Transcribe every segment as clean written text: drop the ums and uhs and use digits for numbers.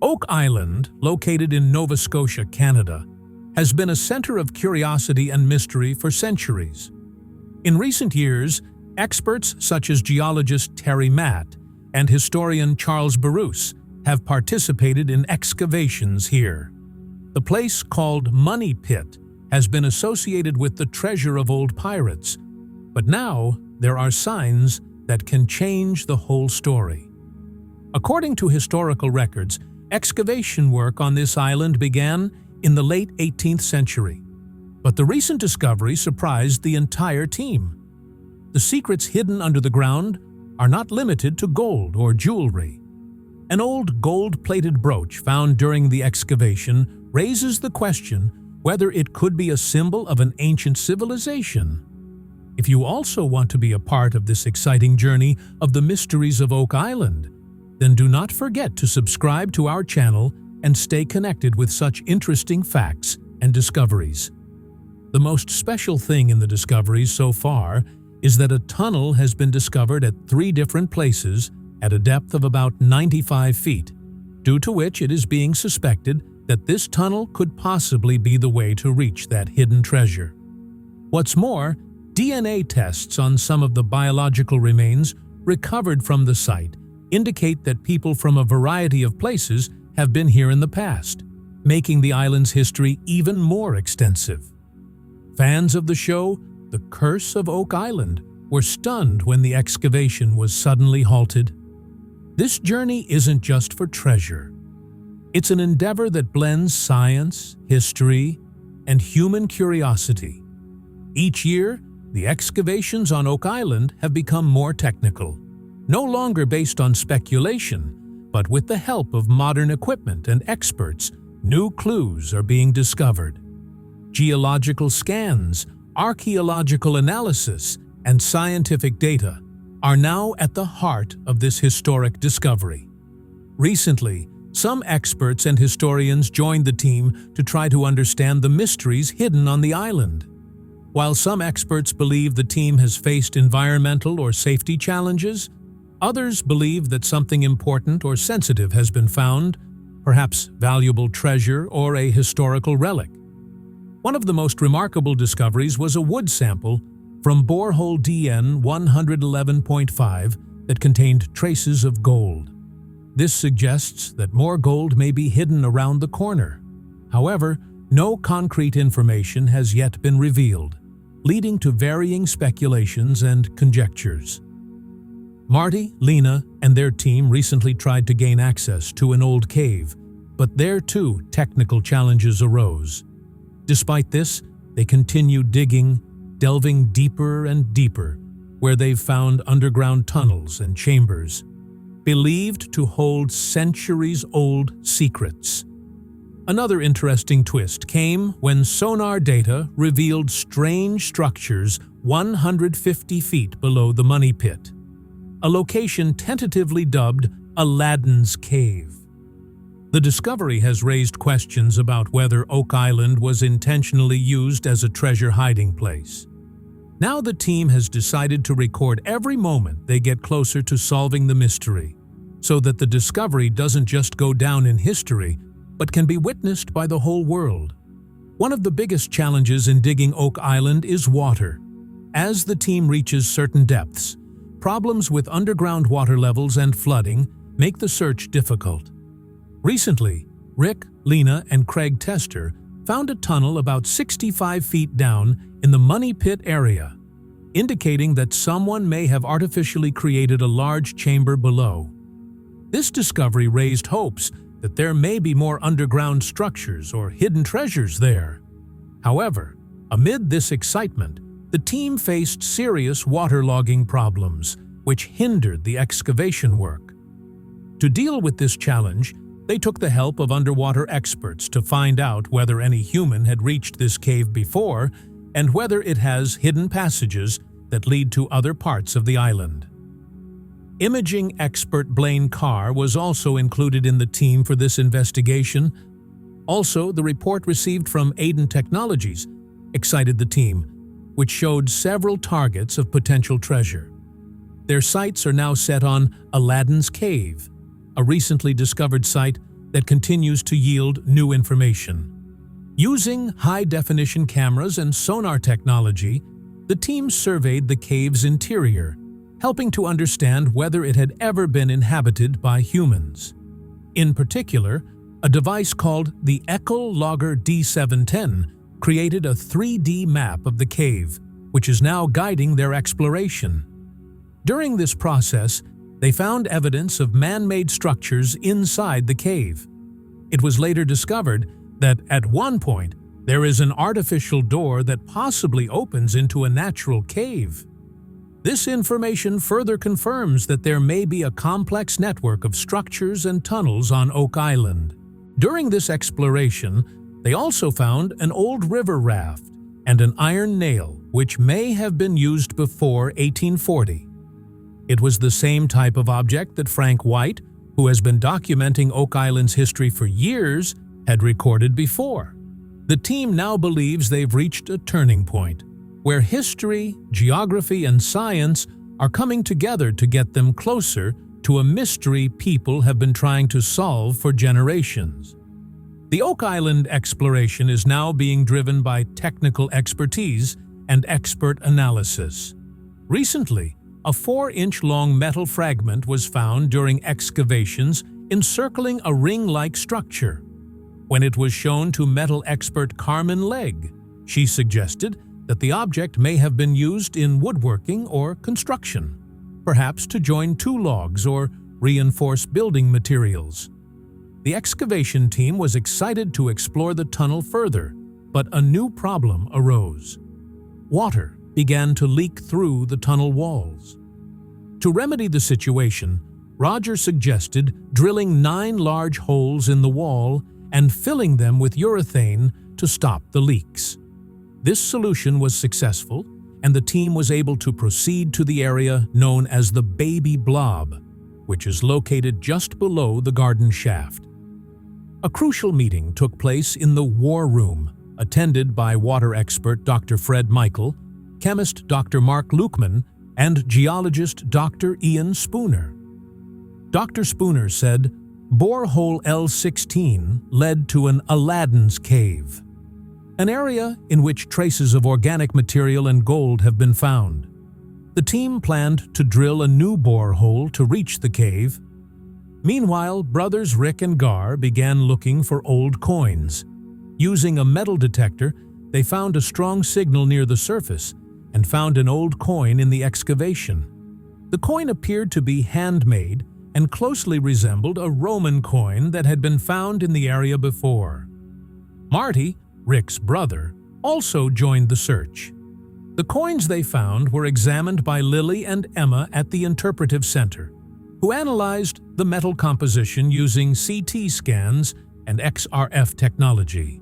Oak Island, located in Nova Scotia, Canada, has been a center of curiosity and mystery for centuries. In recent years, experts such as geologist Terry Matt and historian Charles Baruch have participated in excavations here. The place, called Money Pit, has been associated with the treasure of old pirates, but now there are signs that can change the whole story. According to historical records, excavation work on this island began in the late 18th century, but the recent discovery surprised the entire team. The secrets hidden under the ground are not limited to gold or jewelry. An old gold-plated brooch found during the excavation raises the question whether it could be a symbol of an ancient civilization. If you also want to be a part of this exciting journey of the mysteries of Oak Island, then do not forget to subscribe to our channel and stay connected with such interesting facts and discoveries. The most special thing in the discoveries so far is that a tunnel has been discovered at 3 different places at a depth of about 95 feet, due to which it is being suspected that this tunnel could possibly be the way to reach that hidden treasure. What's more, DNA tests on some of the biological remains recovered from the site indicate that people from a variety of places have been here in the past, making the island's history even more extensive. Fans of the show, The Curse of Oak Island, were stunned when the excavation was suddenly halted. This journey isn't just for treasure. It's an endeavor that blends science, history, and human curiosity. Each year, the excavations on Oak Island have become more technical, no longer based on speculation, but with the help of modern equipment and experts, new clues are being discovered. Geological scans, archaeological analysis, and scientific data are now at the heart of this historic discovery. Recently, some experts and historians joined the team to try to understand the mysteries hidden on the island. While some experts believe the team has faced environmental or safety challenges, others believe that something important or sensitive has been found, perhaps valuable treasure or a historical relic. One of the most remarkable discoveries was a wood sample from borehole DN 111.5 that contained traces of gold. This suggests that more gold may be hidden around the corner. However, no concrete information has yet been revealed, leading to varying speculations and conjectures. Marty, Lena, and their team recently tried to gain access to an old cave, but there too technical challenges arose. Despite this, they continued digging, delving deeper and deeper, where they've found underground tunnels and chambers, believed to hold centuries-old secrets. Another interesting twist came when sonar data revealed strange structures 150 feet below the Money Pit, a location tentatively dubbed Aladdin's Cave. The discovery has raised questions about whether Oak Island was intentionally used as a treasure hiding place. Now the team has decided to record every moment they get closer to solving the mystery, so that the discovery doesn't just go down in history, but can be witnessed by the whole world. One of the biggest challenges in digging Oak Island is water. As the team reaches certain depths, problems with underground water levels and flooding make the search difficult. Recently, Rick, Lena, and Craig Tester found a tunnel about 65 feet down in the Money Pit area, indicating that someone may have artificially created a large chamber below. This discovery raised hopes that there may be more underground structures or hidden treasures there. However, amid this excitement, the team faced serious waterlogging problems, which hindered the excavation work. To deal with this challenge, they took the help of underwater experts to find out whether any human had reached this cave before and whether it has hidden passages that lead to other parts of the island. Imaging expert Blaine Carr was also included in the team for this investigation. Also, the report received from Aiden Technologies excited the team, which showed several targets of potential treasure. Their sights are now set on Aladdin's Cave, a recently discovered site that continues to yield new information. Using high-definition cameras and sonar technology, the team surveyed the cave's interior, helping to understand whether it had ever been inhabited by humans. In particular, a device called the Echologer D710 created a 3D map of the cave, which is now guiding their exploration. During this process, they found evidence of man-made structures inside the cave. It was later discovered that at one point, there is an artificial door that possibly opens into a natural cave. This information further confirms that there may be a complex network of structures and tunnels on Oak Island. During this exploration, they also found an old river raft and an iron nail, which may have been used before 1840. It was the same type of object that Frank White, who has been documenting Oak Island's history for years, had recorded before. The team now believes they've reached a turning point, where history, geography, and science are coming together to get them closer to a mystery people have been trying to solve for generations. The Oak Island exploration is now being driven by technical expertise and expert analysis. Recently, a 4-inch-long metal fragment was found during excavations encircling a ring-like structure. When it was shown to metal expert Carmen Legg, she suggested that the object may have been used in woodworking or construction, perhaps to join two logs or reinforce building materials. The excavation team was excited to explore the tunnel further, but a new problem arose. Water began to leak through the tunnel walls. To remedy the situation, Roger suggested drilling 9 large holes in the wall and filling them with urethane to stop the leaks. This solution was successful, and the team was able to proceed to the area known as the Baby Blob, which is located just below the garden shaft. A crucial meeting took place in the War Room, attended by water expert Dr. Fred Michael, chemist Dr. Mark Lukeman, and geologist Dr. Ian Spooner. Dr. Spooner said, "Borehole L16 led to an Aladdin's Cave, an area in which traces of organic material and gold have been found. The team planned to drill a new borehole to reach the cave. Meanwhile, brothers Rick and Gar began looking for old coins. Using a metal detector, they found a strong signal near the surface and found an old coin in the excavation. The coin appeared to be handmade and closely resembled a Roman coin that had been found in the area before. Marty, Rick's brother, also joined the search. The coins they found were examined by Lily and Emma at the Interpretive Center, who analyzed the metal composition using CT scans and XRF technology.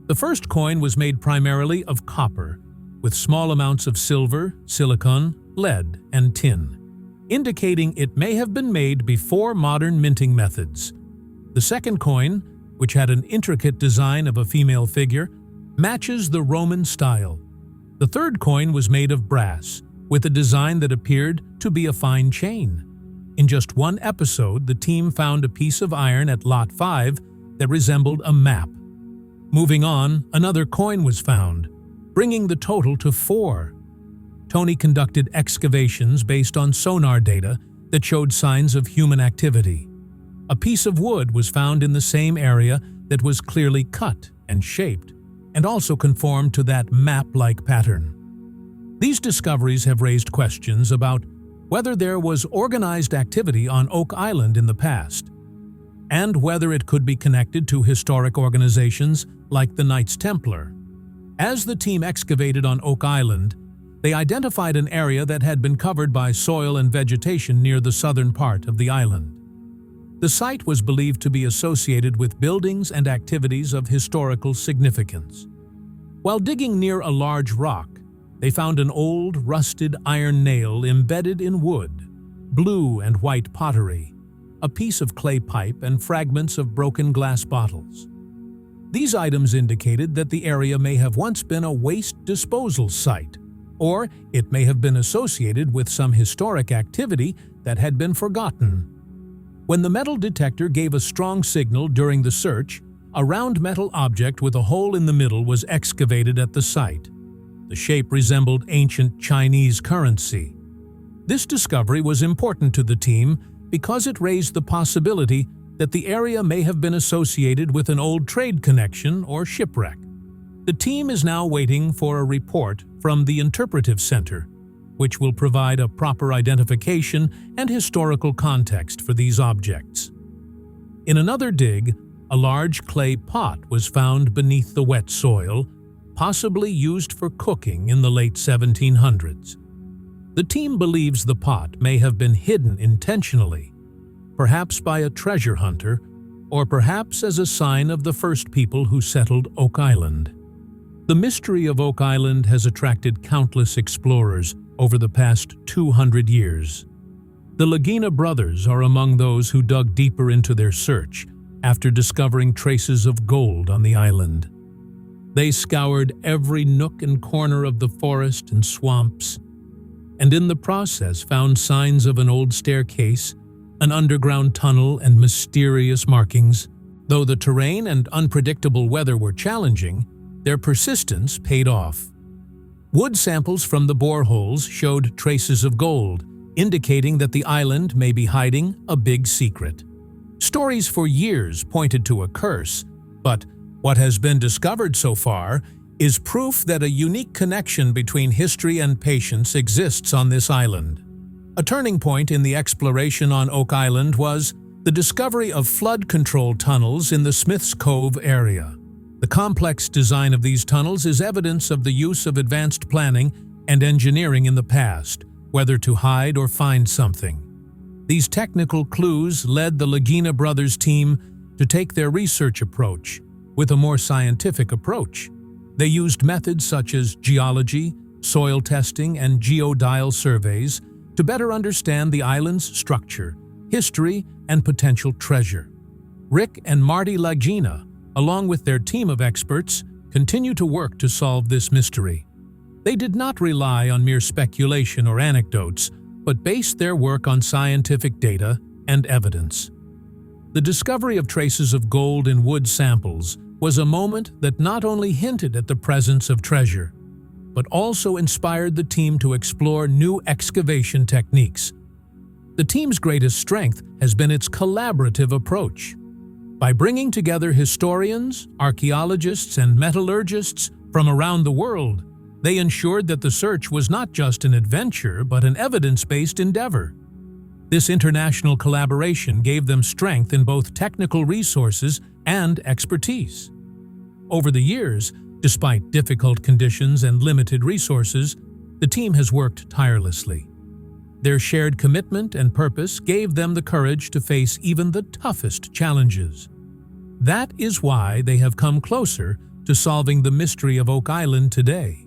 The first coin was made primarily of copper, with small amounts of silver, silicon, lead, and tin, indicating it may have been made before modern minting methods. The second coin, which had an intricate design of a female figure, matches the Roman style. The third coin was made of brass, with a design that appeared to be a fine chain. In just one episode, the team found a piece of iron at Lot 5 that resembled a map. Moving on, another coin was found, bringing the total to 4. Tony conducted excavations based on sonar data that showed signs of human activity. A piece of wood was found in the same area that was clearly cut and shaped, and also conformed to that map-like pattern. These discoveries have raised questions about whether there was organized activity on Oak Island in the past, and whether it could be connected to historic organizations like the Knights Templar. As the team excavated on Oak Island, they identified an area that had been covered by soil and vegetation near the southern part of the island. The site was believed to be associated with buildings and activities of historical significance. While digging near a large rock, they found an old, rusted iron nail embedded in wood, blue and white pottery, a piece of clay pipe, and fragments of broken glass bottles. These items indicated that the area may have once been a waste disposal site, or it may have been associated with some historic activity that had been forgotten. When the metal detector gave a strong signal during the search, a round metal object with a hole in the middle was excavated at the site. The shape resembled ancient Chinese currency. This discovery was important to the team because it raised the possibility that the area may have been associated with an old trade connection or shipwreck. The team is now waiting for a report from the Interpretive Center, which will provide a proper identification and historical context for these objects. In another dig, a large clay pot was found beneath the wet soil, possibly used for cooking in the late 1700s. The team believes the pot may have been hidden intentionally, perhaps by a treasure hunter, or perhaps as a sign of the first people who settled Oak Island. The mystery of Oak Island has attracted countless explorers over the past 200 years. The Lagina brothers are among those who dug deeper into their search after discovering traces of gold on the island. They scoured every nook and corner of the forest and swamps, and in the process found signs of an old staircase, an underground tunnel, and mysterious markings. Though the terrain and unpredictable weather were challenging, their persistence paid off. Wood samples from the boreholes showed traces of gold, indicating that the island may be hiding a big secret. Stories for years pointed to a curse, but what has been discovered so far is proof that a unique connection between history and patience exists on this island. A turning point in the exploration on Oak Island was the discovery of flood control tunnels in the Smith's Cove area. The complex design of these tunnels is evidence of the use of advanced planning and engineering in the past, whether to hide or find something. These technical clues led the Lagina brothers team to take their research approach with a more scientific approach. They used methods such as geology, soil testing, and geodial surveys to better understand the island's structure, history, and potential treasure. Rick and Marty Lagina, along with their team of experts, continue to work to solve this mystery. They did not rely on mere speculation or anecdotes, but based their work on scientific data and evidence. The discovery of traces of gold in wood samples was a moment that not only hinted at the presence of treasure, but also inspired the team to explore new excavation techniques. The team's greatest strength has been its collaborative approach. By bringing together historians, archaeologists, and metallurgists from around the world, they ensured that the search was not just an adventure but an evidence-based endeavor. This international collaboration gave them strength in both technical resources and expertise. Over the years, despite difficult conditions and limited resources, the team has worked tirelessly. Their shared commitment and purpose gave them the courage to face even the toughest challenges. That is why they have come closer to solving the mystery of Oak Island today.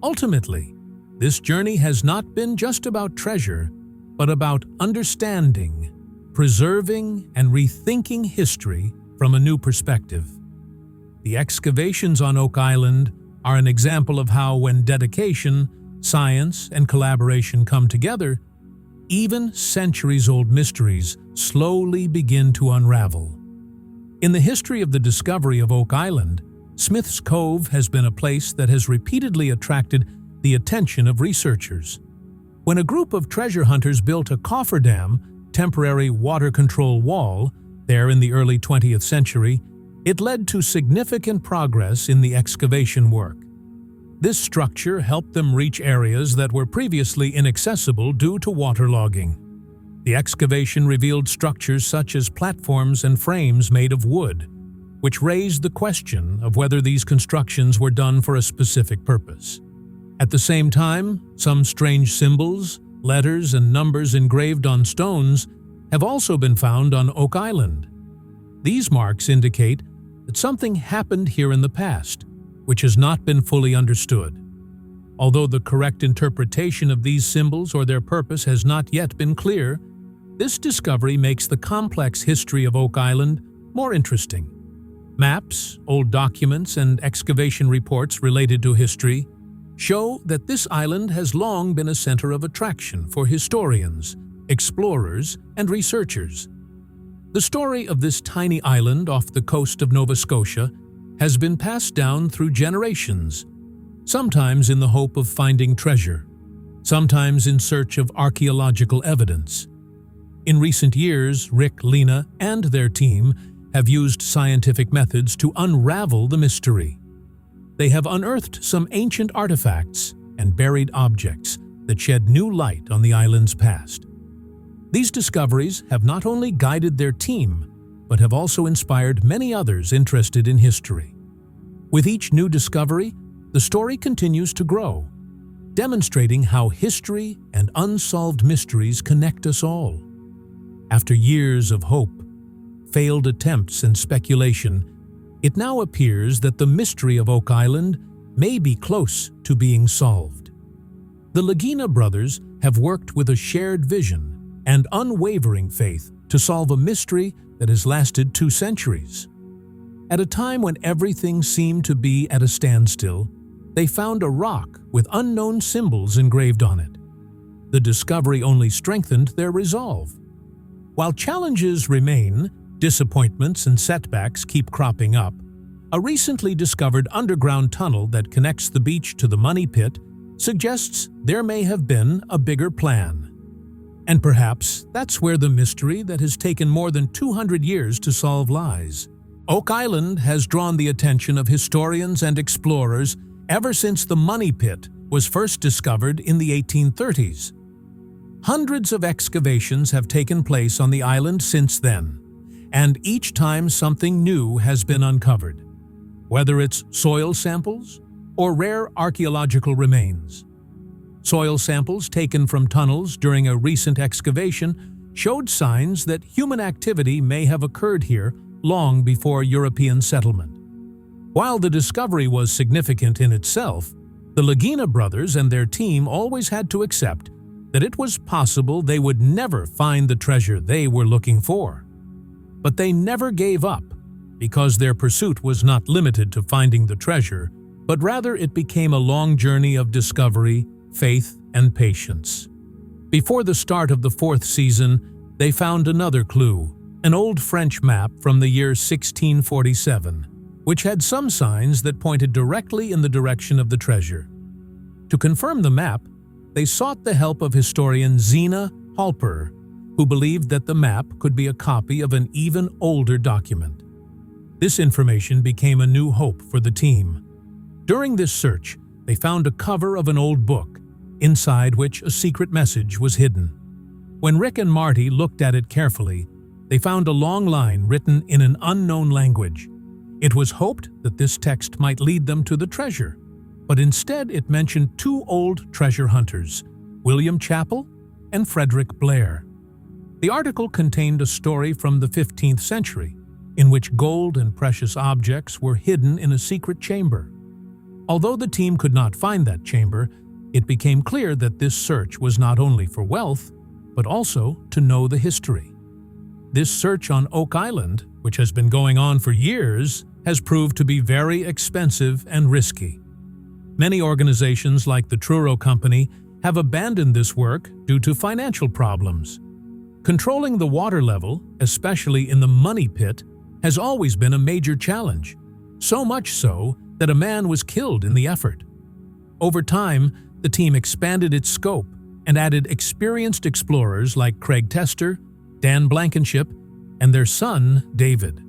Ultimately, this journey has not been just about treasure, but about understanding, preserving, and rethinking history from a new perspective. The excavations on Oak Island are an example of how, when dedication, science, and collaboration come together, even centuries-old mysteries slowly begin to unravel. In the history of the discovery of Oak Island, Smith's Cove has been a place that has repeatedly attracted the attention of researchers. When a group of treasure hunters built a cofferdam, temporary water control wall, there in the early 20th century, it led to significant progress in the excavation work. This structure helped them reach areas that were previously inaccessible due to waterlogging. The excavation revealed structures such as platforms and frames made of wood, which raised the question of whether these constructions were done for a specific purpose. At the same time, some strange symbols, letters, and numbers engraved on stones have also been found on Oak Island. These marks indicate that something happened here in the past, which has not been fully understood. Although the correct interpretation of these symbols or their purpose has not yet been clear, this discovery makes the complex history of Oak Island more interesting. Maps, old documents, and excavation reports related to history show that this island has long been a center of attraction for historians, explorers, and researchers. The story of this tiny island off the coast of Nova Scotia has been passed down through generations, sometimes in the hope of finding treasure, sometimes in search of archaeological evidence. In recent years, Rick, Lena, and their team have used scientific methods to unravel the mystery. They have unearthed some ancient artifacts and buried objects that shed new light on the island's past. These discoveries have not only guided their team, but have also inspired many others interested in history. With each new discovery, the story continues to grow, demonstrating how history and unsolved mysteries connect us all. After years of hope, failed attempts, and speculation, it now appears that the mystery of Oak Island may be close to being solved. The Lagina brothers have worked with a shared vision and unwavering faith to solve a mystery that has lasted 2 centuries. At a time when everything seemed to be at a standstill, they found a rock with unknown symbols engraved on it. The discovery only strengthened their resolve. While challenges remain, disappointments and setbacks keep cropping up, a recently discovered underground tunnel that connects the beach to the money pit suggests there may have been a bigger plan. And perhaps that's where the mystery that has taken more than 200 years to solve lies. Oak Island has drawn the attention of historians and explorers ever since the money pit was first discovered in the 1830s. Hundreds of excavations have taken place on the island since then, and each time something new has been uncovered, whether it's soil samples or rare archaeological remains. Soil samples taken from tunnels during a recent excavation showed signs that human activity may have occurred here long before European settlement. While the discovery was significant in itself, the Lagina brothers and their team always had to accept that it was possible they would never find the treasure they were looking for. But they never gave up, because their pursuit was not limited to finding the treasure, but rather it became a long journey of discovery, faith, and patience. Before the start of the 4th season, they found another clue, an old French map from the year 1647, which had some signs that pointed directly in the direction of the treasure. To confirm the map, they sought the help of historian Zena Halper, who believed that the map could be a copy of an even older document. This information became a new hope for the team. During this search, they found a cover of an old book, inside which a secret message was hidden. When Rick and Marty looked at it carefully, they found a long line written in an unknown language. It was hoped that this text might lead them to the treasure, but instead it mentioned 2 old treasure hunters, William Chappell and Frederick Blair. The article contained a story from the 15th century, in which gold and precious objects were hidden in a secret chamber. Although the team could not find that chamber, it became clear that this search was not only for wealth, but also to know the history. This search on Oak Island, which has been going on for years, has proved to be very expensive and risky. Many organizations like the Truro Company have abandoned this work due to financial problems. Controlling the water level, especially in the money pit, has always been a major challenge, so much so that a man was killed in the effort. Over time, the team expanded its scope and added experienced explorers like Craig Tester, Dan Blankenship, and their son, David.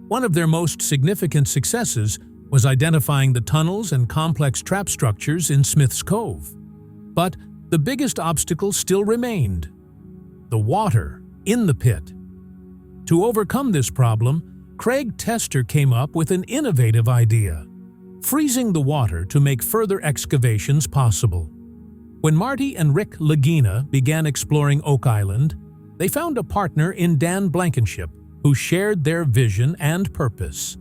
One of their most significant successes was identifying the tunnels and complex trap structures in Smith's Cove. But the biggest obstacle still remained: the water in the pit. To overcome this problem, Craig Tester came up with an innovative idea: freezing the water to make further excavations possible. When Marty and Rick Lagina began exploring Oak Island, they found a partner in Dan Blankenship who shared their vision and purpose.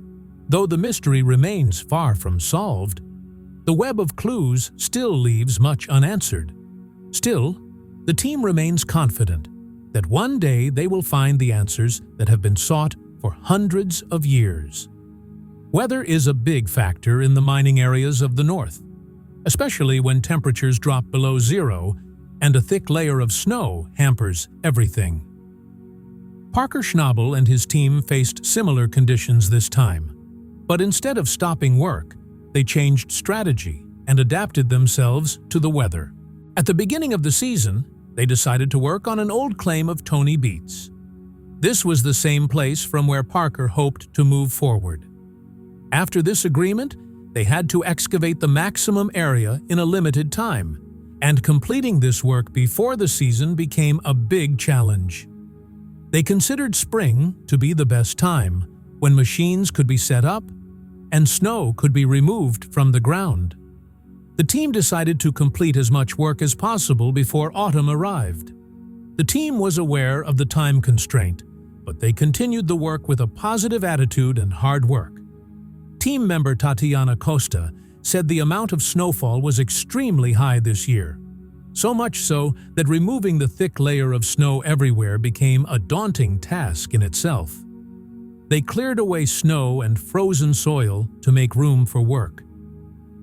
Though the mystery remains far from solved, the web of clues still leaves much unanswered. Still, the team remains confident that one day they will find the answers that have been sought for hundreds of years. Weather is a big factor in the mining areas of the north, especially when temperatures drop below zero and a thick layer of snow hampers everything. Parker Schnabel and his team faced similar conditions this time. But instead of stopping work, they changed strategy and adapted themselves to the weather. At the beginning of the season, they decided to work on an old claim of Tony Beats. This was the same place from where Parker hoped to move forward. After this agreement, they had to excavate the maximum area in a limited time, and completing this work before the season became a big challenge. They considered spring to be the best time, when machines could be set up and snow could be removed from the ground. The team decided to complete as much work as possible before autumn arrived. The team was aware of the time constraint, but they continued the work with a positive attitude and hard work. Team member Tatiana Costa said the amount of snowfall was extremely high this year, so much so that removing the thick layer of snow everywhere became a daunting task in itself. They cleared away snow and frozen soil to make room for work.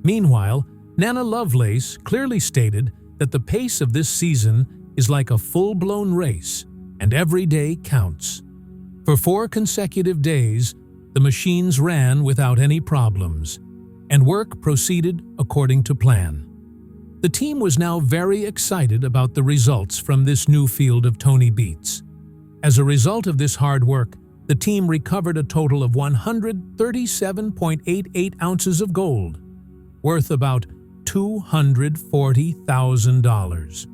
Meanwhile, Nana Lovelace clearly stated that the pace of this season is like a full-blown race, and every day counts. For 4 consecutive days, the machines ran without any problems, and work proceeded according to plan. The team was now very excited about the results from this new field of Tony Beats. As a result of this hard work, the team recovered a total of 137.88 ounces of gold, worth about $240,000.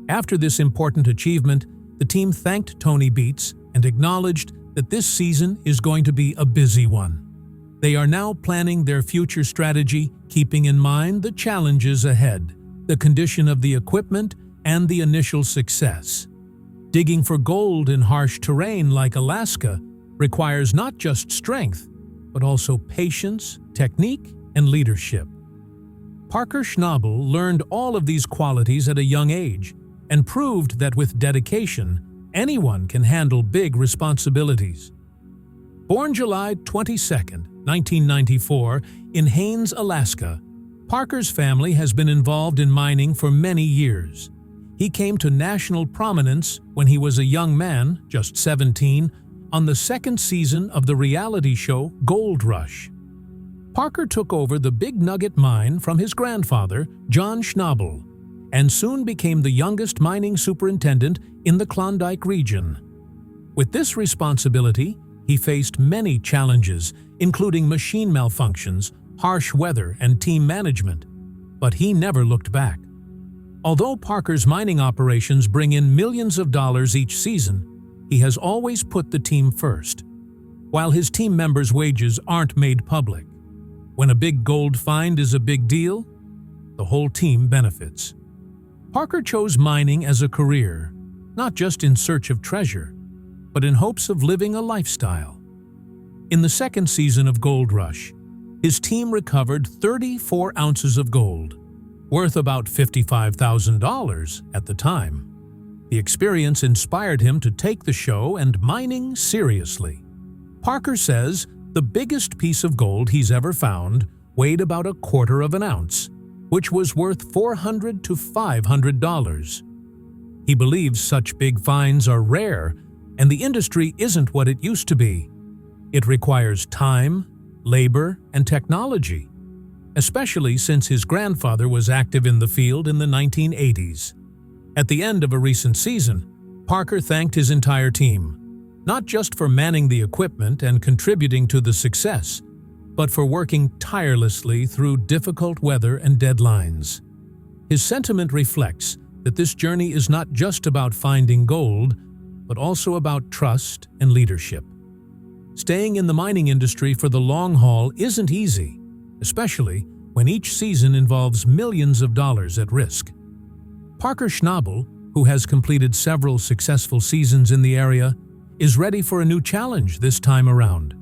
After this important achievement, the team thanked Tony Beats and acknowledged that this season is going to be a busy one. They are now planning their future strategy, keeping in mind the challenges ahead, the condition of the equipment, and the initial success. Digging for gold in harsh terrain like Alaska requires not just strength, but also patience, technique, and leadership. Parker Schnabel learned all of these qualities at a young age and proved that with dedication, anyone can handle big responsibilities. Born July 22, 1994, in Haines, Alaska, Parker's family has been involved in mining for many years. He came to national prominence when he was a young man, just 17, on the second season of the reality show Gold Rush. Parker took over the Big Nugget mine from his grandfather, John Schnabel, and soon became the youngest mining superintendent in the Klondike region. With this responsibility, he faced many challenges, including machine malfunctions, harsh weather, and team management, but he never looked back. Although Parker's mining operations bring in millions of dollars each season, he has always put the team first. While his team members' wages aren't made public, when a big gold find is a big deal, the whole team benefits. Parker chose mining as a career, not just in search of treasure, but in hopes of living a lifestyle. In the second season of Gold Rush, his team recovered 34 ounces of gold, worth about $55,000 at the time. The experience inspired him to take the show and mining seriously. Parker says the biggest piece of gold he's ever found weighed about 1/4 of an ounce, which was worth $400 to $500. He believes such big finds are rare, and the industry isn't what it used to be. It requires time, labor, and technology, especially since his grandfather was active in the field in the 1980s. At the end of a recent season, Parker thanked his entire team, not just for manning the equipment and contributing to the success, but for working tirelessly through difficult weather and deadlines. His sentiment reflects that this journey is not just about finding gold, but also about trust and leadership. Staying in the mining industry for the long haul isn't easy, especially when each season involves millions of dollars at risk. Parker Schnabel, who has completed several successful seasons in the area, is ready for a new challenge this time around.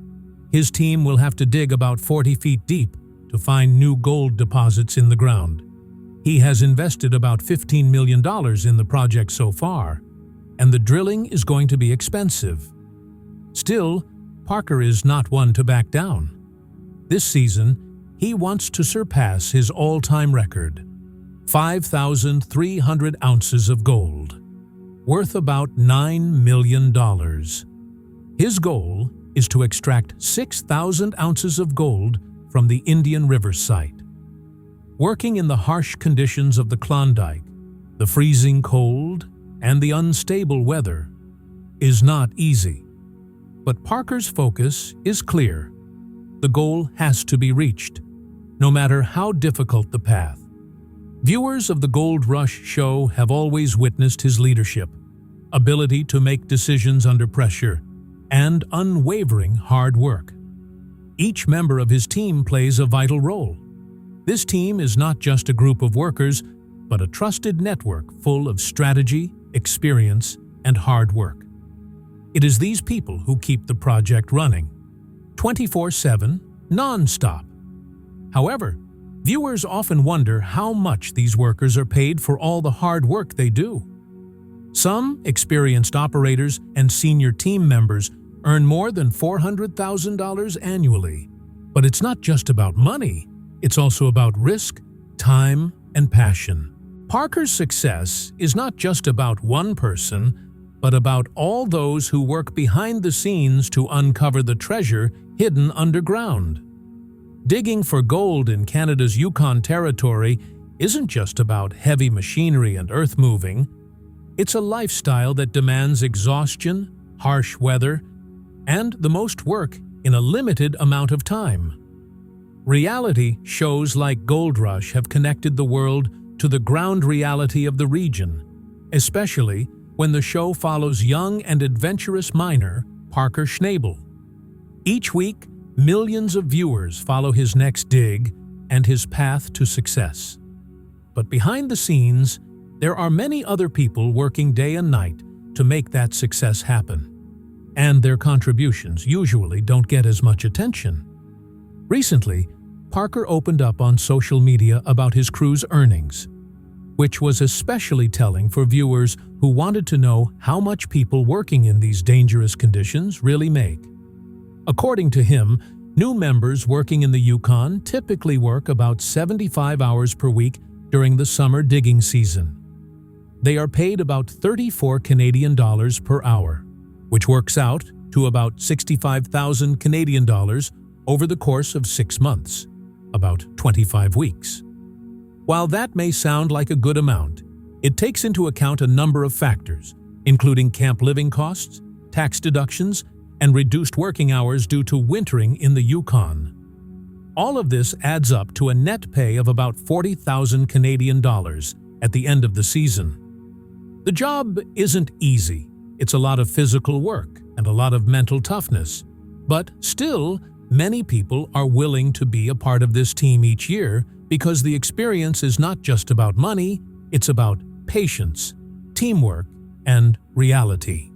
His team will have to dig about 40 feet deep to find new gold deposits in the ground. He has invested about $15 million in the project so far, and the drilling is going to be expensive. Still, Parker is not one to back down. This season, he wants to surpass his all-time record, 5,300 ounces of gold, worth about $9 million. His goal is to extract 6,000 ounces of gold from the Indian River site. Working in the harsh conditions of the Klondike, the freezing cold, and the unstable weather is not easy. But Parker's focus is clear. The goal has to be reached, no matter how difficult the path. Viewers of the Gold Rush show have always witnessed his leadership, ability to make decisions under pressure, and unwavering hard work. Each member of his team plays a vital role. This team is not just a group of workers, but a trusted network full of strategy, experience, and hard work. It is these people who keep the project running, 24/7, non-stop. However, viewers often wonder how much these workers are paid for all the hard work they do. Some experienced operators and senior team members earn more than $400,000 annually. But it's not just about money, it's also about risk, time, and passion. Parker's success is not just about one person, but about all those who work behind the scenes to uncover the treasure hidden underground. Digging for gold in Canada's Yukon Territory isn't just about heavy machinery and earth moving. It's a lifestyle that demands exhaustion, harsh weather, and the most work in a limited amount of time. Reality shows like Gold Rush have connected the world to the ground reality of the region, especially when the show follows young and adventurous miner Parker Schnabel. Each week, millions of viewers follow his next dig and his path to success. But behind the scenes, there are many other people working day and night to make that success happen. And their contributions usually don't get as much attention. Recently, Parker opened up on social media about his crew's earnings, which was especially telling for viewers who wanted to know how much people working in these dangerous conditions really make. According to him, new members working in the Yukon typically work about 75 hours per week during the summer digging season. They are paid about 34 Canadian dollars per hour, which works out to about 65,000 Canadian dollars over the course of 6 months, about 25 weeks. While that may sound like a good amount, it takes into account a number of factors, including camp living costs, tax deductions, and reduced working hours due to wintering in the Yukon. All of this adds up to a net pay of about 40,000 Canadian dollars at the end of the season. The job isn't easy. It's a lot of physical work and a lot of mental toughness. But still, many people are willing to be a part of this team each year because the experience is not just about money, it's about patience, teamwork, and reality.